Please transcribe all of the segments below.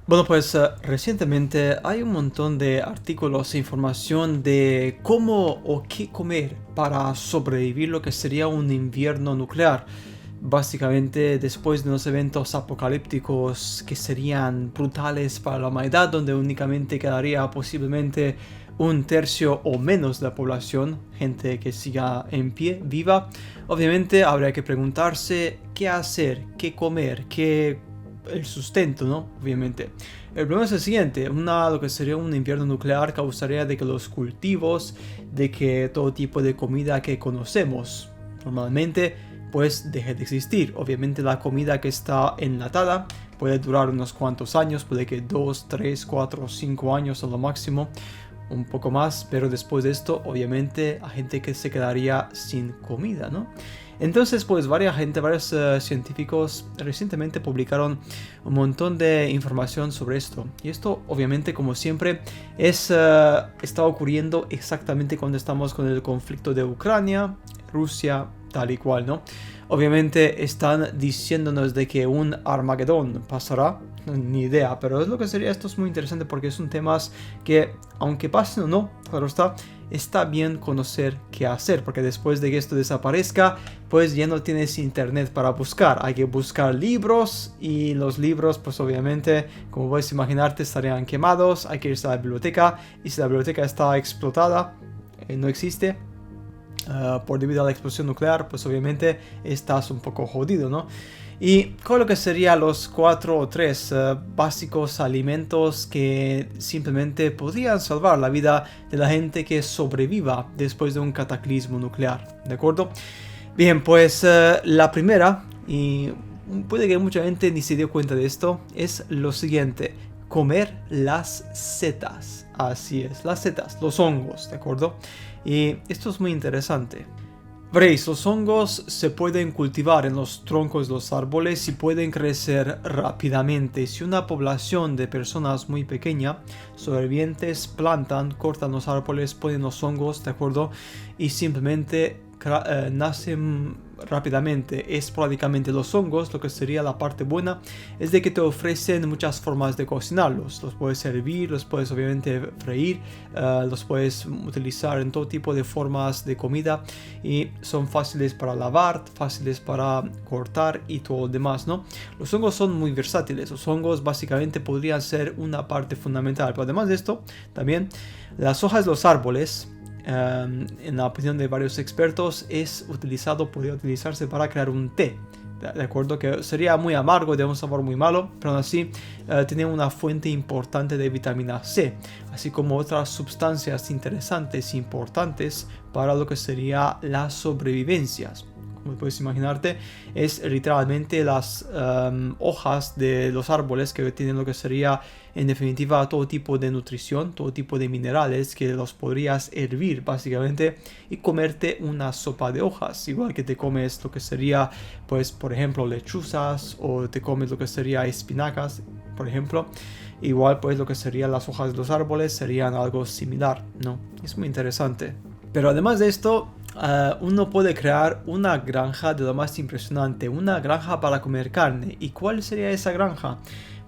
Bueno, pues recientemente hay un montón de artículos e información de cómo o qué comer para sobrevivir lo que sería un invierno nuclear. Básicamente después de unos eventos apocalípticos que serían brutales para la humanidad, donde únicamente quedaría posiblemente un tercio o menos de la población, gente que siga en pie, viva. Obviamente habría que preguntarse qué hacer, qué comer, qué el sustento, ¿no? Obviamente. El problema es el siguiente, lo que sería un invierno nuclear causaría de que los cultivos, de que todo tipo de comida que conocemos normalmente, pues deje de existir. Obviamente la comida que está enlatada puede durar unos cuantos años, puede que 2, 3, 4, 5 años a lo máximo, un poco más, pero después de esto, obviamente, hay gente que se quedaría sin comida, ¿no? Entonces, pues, varios científicos recientemente publicaron un montón de información sobre esto. Y esto, obviamente, como siempre, está ocurriendo exactamente cuando estamos con el conflicto de Ucrania, Rusia, tal y cual, ¿no? Obviamente están diciéndonos de que un Armagedón pasará, ni idea, pero es lo que sería, esto es muy interesante porque son temas que, aunque pasen o no, claro está bien conocer qué hacer, porque después de que esto desaparezca, pues ya no tienes internet para buscar, hay que buscar libros y los libros, pues obviamente, como puedes imaginarte, estarían quemados, hay que irse a la biblioteca y si la biblioteca está explotada, no existe, por debido a la explosión nuclear, pues obviamente estás un poco jodido, ¿no? Y con lo que serían los 4 o 3 básicos alimentos que simplemente podrían salvar la vida de la gente que sobreviva después de un cataclismo nuclear, ¿de acuerdo? Bien, pues la primera, y puede que mucha gente ni se dio cuenta de esto, es lo siguiente: comer las setas. Así es, las setas, los hongos, ¿de acuerdo? Y esto es muy interesante. Veréis, los hongos se pueden cultivar en los troncos de los árboles y pueden crecer rápidamente. Si una población de personas muy pequeña, sobrevivientes, plantan, cortan los árboles, ponen los hongos, ¿de acuerdo? Y simplemente nacen rápidamente, esporádicamente. Los hongos, lo que sería la parte buena, es de que te ofrecen muchas formas de cocinarlos. Los puedes hervir, los puedes obviamente freír, los puedes utilizar en todo tipo de formas de comida y son fáciles para lavar, fáciles para cortar y todo lo demás, ¿no? Los hongos son muy versátiles, los hongos básicamente podrían ser una parte fundamental, pero además de esto, también las hojas de los árboles, en la opinión de varios expertos, podría utilizarse para crear un té. De acuerdo, que sería muy amargo, de un sabor muy malo, pero aún así tiene una fuente importante de vitamina C, así como otras sustancias interesantes e importantes para lo que sería las sobrevivencias. Como puedes imaginarte, es literalmente las hojas de los árboles que tienen lo que sería, en definitiva, todo tipo de nutrición, todo tipo de minerales que los podrías hervir básicamente y comerte una sopa de hojas, igual que te comes lo que sería, pues, por ejemplo, lechuzas o te comes lo que sería espinacas, por ejemplo. Igual, pues, lo que serían las hojas de los árboles serían algo similar, ¿no? Es muy interesante. Pero además de esto, uno puede crear una granja de lo más impresionante, una granja para comer carne. ¿Y cuál sería esa granja?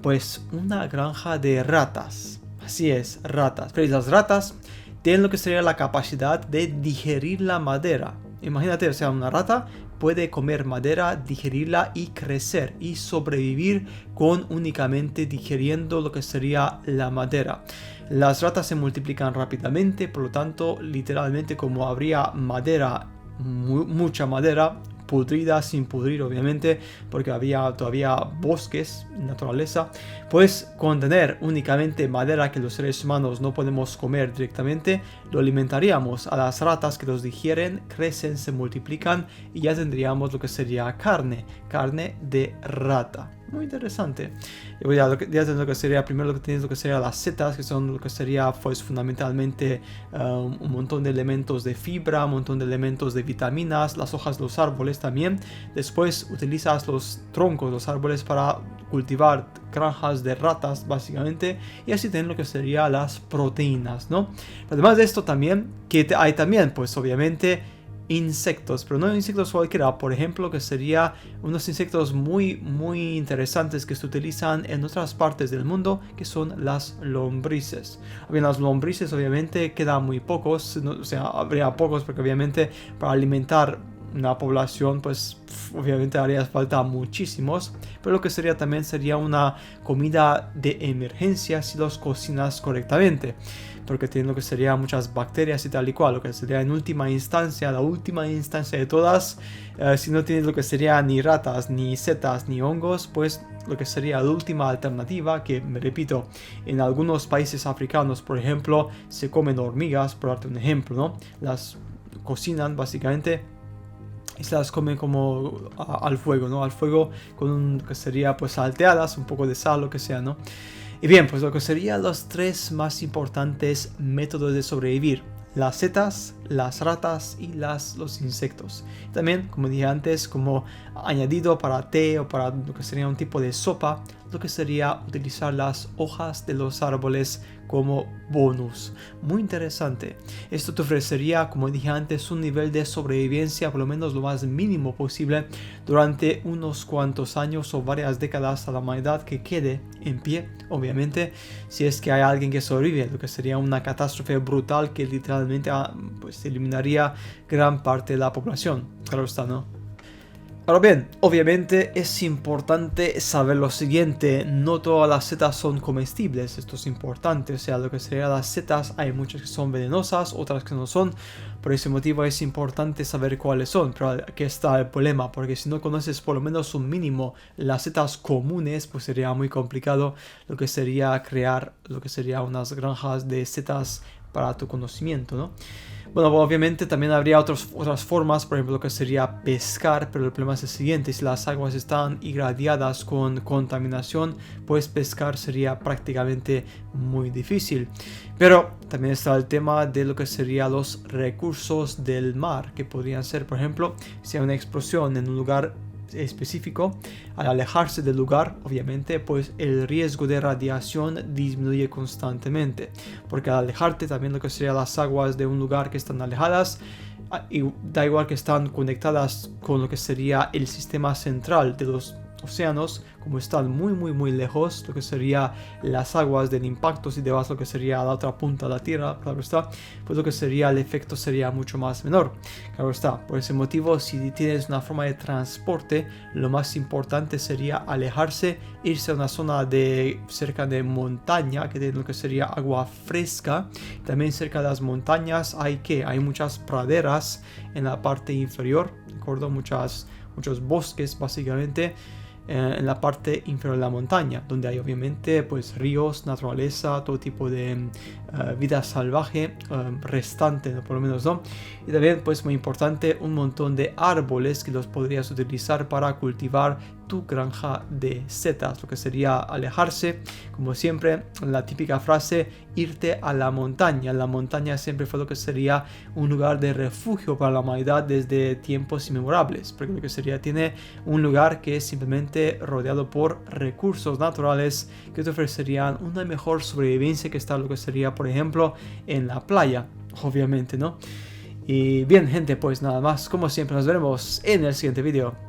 Pues una granja de ratas. Así es, ratas. Pero las ratas tienen lo que sería la capacidad de digerir la madera. Imagínate, o sea, una rata puede comer madera, digerirla y crecer y sobrevivir con únicamente digiriendo lo que sería la madera. Las ratas se multiplican rápidamente, por lo tanto, literalmente, como habría madera, mucha madera, pudrida, sin pudrir obviamente, porque había todavía bosques, naturaleza, pues con tener únicamente madera que los seres humanos no podemos comer directamente, lo alimentaríamos a las ratas que los digieren, crecen, se multiplican y ya tendríamos lo que sería carne de rata. Muy interesante. Y ya tienes lo que sería, primero lo que tienes lo que sería las setas, que son lo que sería pues fundamentalmente un montón de elementos de fibra, un montón de elementos de vitaminas, las hojas de los árboles también. Después utilizas los troncos de los árboles para cultivar granjas de ratas básicamente y así tener lo que sería las proteínas, ¿no? Además de esto también, que hay también pues obviamente insectos, pero no insectos cualquiera. Por ejemplo, que sería unos insectos muy interesantes que se utilizan en otras partes del mundo, que son las lombrices. Bien, las lombrices obviamente quedan muy pocos, o sea, habría pocos porque obviamente para alimentar una población pues obviamente haría falta muchísimos, pero lo que sería también sería una comida de emergencia si los cocinas correctamente, porque tienen lo que sería muchas bacterias y tal y cual, lo que sería en última instancia, la última instancia de todas, si no tienes lo que sería ni ratas, ni setas, ni hongos, pues lo que sería la última alternativa, que me repito, en algunos países africanos por ejemplo se comen hormigas, por darte un ejemplo, ¿no? Las cocinan básicamente y se las comen como al fuego, ¿no? Al fuego con un, que sería pues salteadas, un poco de sal, lo que sea, ¿no? Y bien, pues lo que serían los tres más importantes métodos de sobrevivir: las setas, las ratas y los insectos. También, como dije antes, como añadido para té o para lo que sería un tipo de sopa, lo que sería utilizar las hojas de los árboles como bonus. Muy interesante. Esto te ofrecería, como dije antes, un nivel de sobrevivencia por lo menos lo más mínimo posible durante unos cuantos años o varias décadas a la humanidad que quede en pie, obviamente, si es que hay alguien que sobrevive, lo que sería una catástrofe brutal que literalmente pues eliminaría gran parte de la población. Claro está, ¿no? Ahora bien, obviamente es importante saber lo siguiente: no todas las setas son comestibles, esto es importante, o sea, lo que serían las setas hay muchas que son venenosas, otras que no son, por ese motivo es importante saber cuáles son, pero aquí está el problema, porque si no conoces por lo menos un mínimo las setas comunes, pues sería muy complicado lo que sería crear lo que sería unas granjas de setas para tu conocimiento, ¿no? Bueno, obviamente también habría otras formas, por ejemplo, lo que sería pescar, pero el problema es el siguiente: si las aguas están irradiadas con contaminación, pues pescar sería prácticamente muy difícil. Pero también está el tema de lo que serían los recursos del mar, que podrían ser, por ejemplo, si hay una explosión en un lugar específico, al alejarse del lugar, obviamente, pues el riesgo de radiación disminuye constantemente, porque al alejarte también lo que serían las aguas de un lugar que están alejadas, y da igual que están conectadas con lo que sería el sistema central de los océanos, como están muy lejos, lo que sería las aguas del impacto, si te vas lo que sería a la otra punta de la Tierra, claro está, pues lo que sería el efecto sería mucho más menor, claro está. Por ese motivo, si tienes una forma de transporte, lo más importante sería alejarse, irse a una zona de cerca de montaña, que tiene lo que sería agua fresca. También cerca de las montañas hay muchas praderas en la parte inferior, ¿de acuerdo? Muchos bosques básicamente en la parte inferior de la montaña, donde hay obviamente pues ríos, naturaleza, todo tipo de vida salvaje restante, ¿no? Por lo menos, ¿no? Y también pues muy importante, un montón de árboles que los podrías utilizar para cultivar tu granja de setas, lo que sería alejarse, como siempre, la típica frase: irte a la montaña. La montaña siempre fue lo que sería un lugar de refugio para la humanidad desde tiempos inmemorables, porque lo que sería tiene un lugar que es simplemente rodeado por recursos naturales que te ofrecerían una mejor sobrevivencia que está lo que sería, por ejemplo, en la playa, obviamente, ¿no? Y bien, gente, pues nada más, como siempre, nos veremos en el siguiente vídeo.